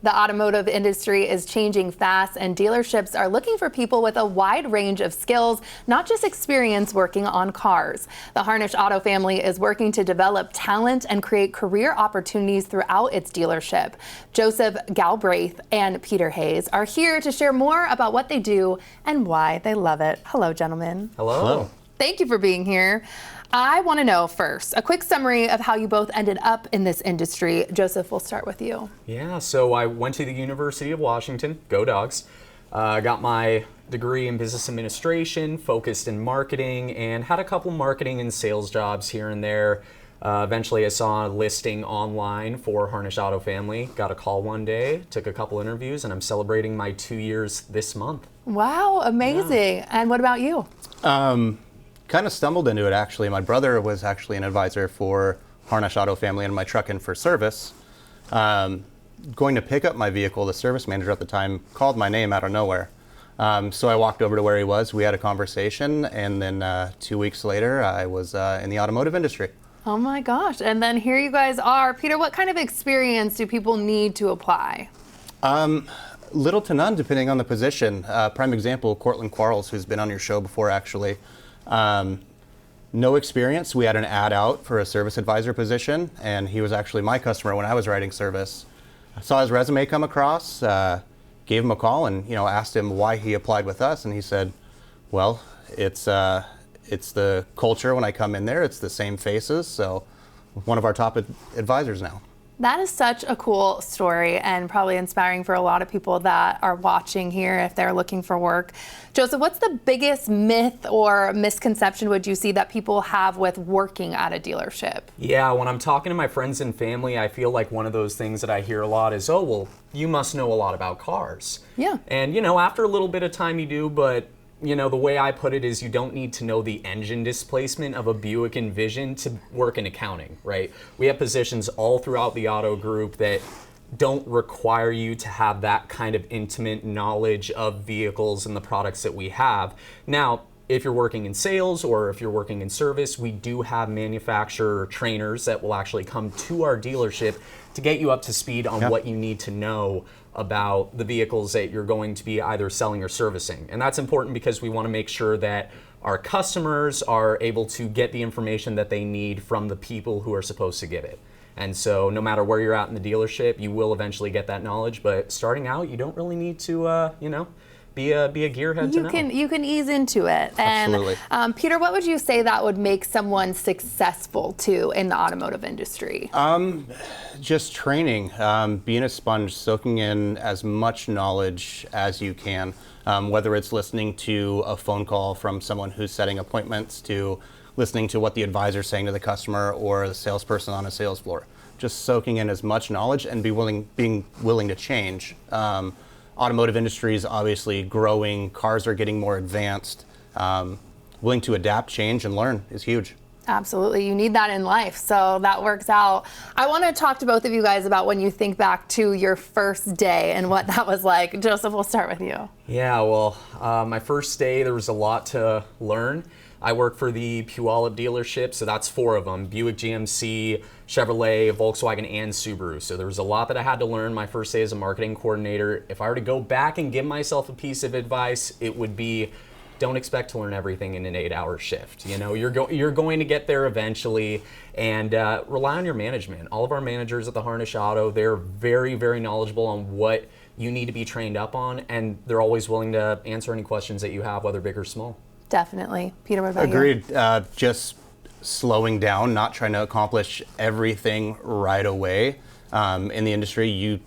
The automotive industry is changing fast, and dealerships are looking for people with a wide range of skills, not just experience working on cars. The Harnish Auto family is working to develop talent and create career opportunities throughout its dealership. Joseph Galbraith and Peter Hayes are here to share more about what they do and why they love it. Hello, gentlemen. Hello. Hello. Thank you for being here. I want to know first, a quick summary of how you both ended up in this industry. Joseph, we'll start with you. Yeah, so I went to the University of Washington, go Dogs. Got my degree in business administration, focused in marketing, and had a couple marketing and sales jobs here and there. Eventually I saw a listing online for Harnish Auto Family, got a call one day, took a couple interviews, and I'm celebrating my 2 years this month. Wow, amazing. Yeah. And what about you? Kind of stumbled into it, actually. My brother was actually an advisor for Harnish Auto Family and my truck in for service. Going to pick up my vehicle, the service manager at the time called my name out of nowhere. So I walked over to where he was, we had a conversation, and then 2 weeks later I was in the automotive industry. Oh my gosh, and then here you guys are. Peter, what kind of experience do people need to apply? Little to none, depending on the position. Prime example, Cortland Quarles, who's been on your show before, actually. No experience. We had an ad out for a service advisor position, and he was actually my customer when I was writing service. I saw his resume come across, gave him a call, and asked him why he applied with us, and he said, "Well, it's the culture when I come in there. It's the same faces, so one of our top advisors now." That is such a cool story and probably inspiring for a lot of people that are watching here if they're looking for work. Joseph, what's the biggest myth or misconception would you see that people have with working at a dealership? Yeah, when I'm talking to my friends and family, I feel like one of those things that I hear a lot is, "Oh, well, you must know a lot about cars." Yeah. And after a little bit of time you do, but the way I put it is you don't need to know the engine displacement of a Buick Envision to work in accounting, right? We have positions all throughout the auto group that don't require you to have that kind of intimate knowledge of vehicles and the products that we have. Now, if you're working in sales or if you're working in service, we do have manufacturer trainers that will actually come to our dealership to get you up to speed on what you need to know about the vehicles that you're going to be either selling or servicing. And that's important because we want to make sure that our customers are able to get the information that they need from the people who are supposed to give it. And so no matter where you're at in the dealership, you will eventually get that knowledge. But starting out, you don't really need to, be a gearhead to know. You can ease into it. Absolutely. And Peter, what would you say that would make someone successful too in the automotive industry? Just training, being a sponge, soaking in as much knowledge as you can, whether it's listening to a phone call from someone who's setting appointments to listening to what the advisor's saying to the customer or the salesperson on a sales floor. Just soaking in as much knowledge and being willing to change. Automotive industry is obviously growing, cars are getting more advanced. Willing to adapt, change, and learn is huge. Absolutely, you need that in life, so that works out. I want to talk to both of you guys about when you think back to your first day and what that was like. Joseph, we'll start with you. Yeah, well, my first day, there was a lot to learn. I work for the Puyallup dealership, so that's 4 of them: Buick, GMC, Chevrolet, Volkswagen, and Subaru. So there was a lot that I had to learn my first day as a marketing coordinator. If I were to go back and give myself a piece of advice, it would be, don't expect to learn everything in an 8-hour shift. You're going to get there eventually, and rely on your management. All of our managers at the Harnish Auto, they're very, very knowledgeable on what you need to be trained up on, and they're always willing to answer any questions that you have, whether big or small. Definitely. Peter, what about you? Agreed. Just slowing down, not trying to accomplish everything right away. In the industry,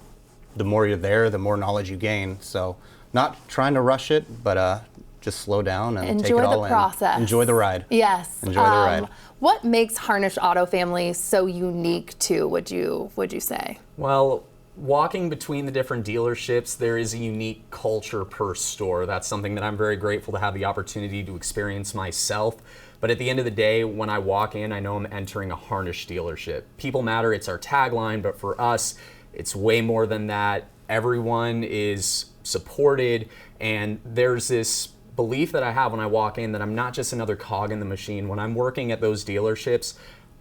the more you're there, the more knowledge you gain. So not trying to rush it, but just slow down and take it all in. Enjoy the process. Enjoy the ride. Yes. Enjoy the ride. What makes Harnish Auto Family so unique too, would you say? Well, walking between the different dealerships, there is a unique culture per store. That's something that I'm very grateful to have the opportunity to experience myself. But at the end of the day, when I walk in, I know I'm entering a Harnish dealership. People matter, it's our tagline, but for us, it's way more than that. Everyone is supported, and there's this belief that I have when I walk in that I'm not just another cog in the machine. When I'm working at those dealerships,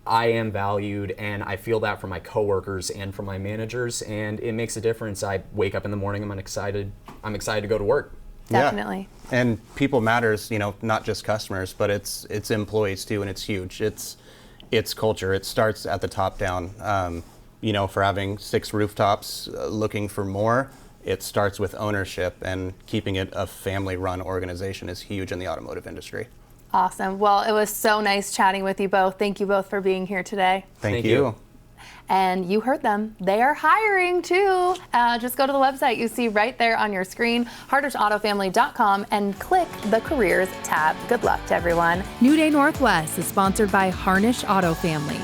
I am valued, and I feel that from my coworkers and from my managers, and it makes a difference. I wake up in the morning, I'm excited to go to work. Definitely. Yeah. And people matters, not just customers, but it's employees too, and it's huge. It's culture. It starts at the top down. For having 6 rooftops, looking for more, it starts with ownership, and keeping it a family-run organization is huge in the automotive industry. Awesome. Well, it was so nice chatting with you both. Thank you both for being here today. Thank you. And you heard them. They are hiring too. Just go to the website you see right there on your screen, harnishautofamily.com, and click the careers tab. Good luck to everyone. New Day Northwest is sponsored by Harnish Auto Family.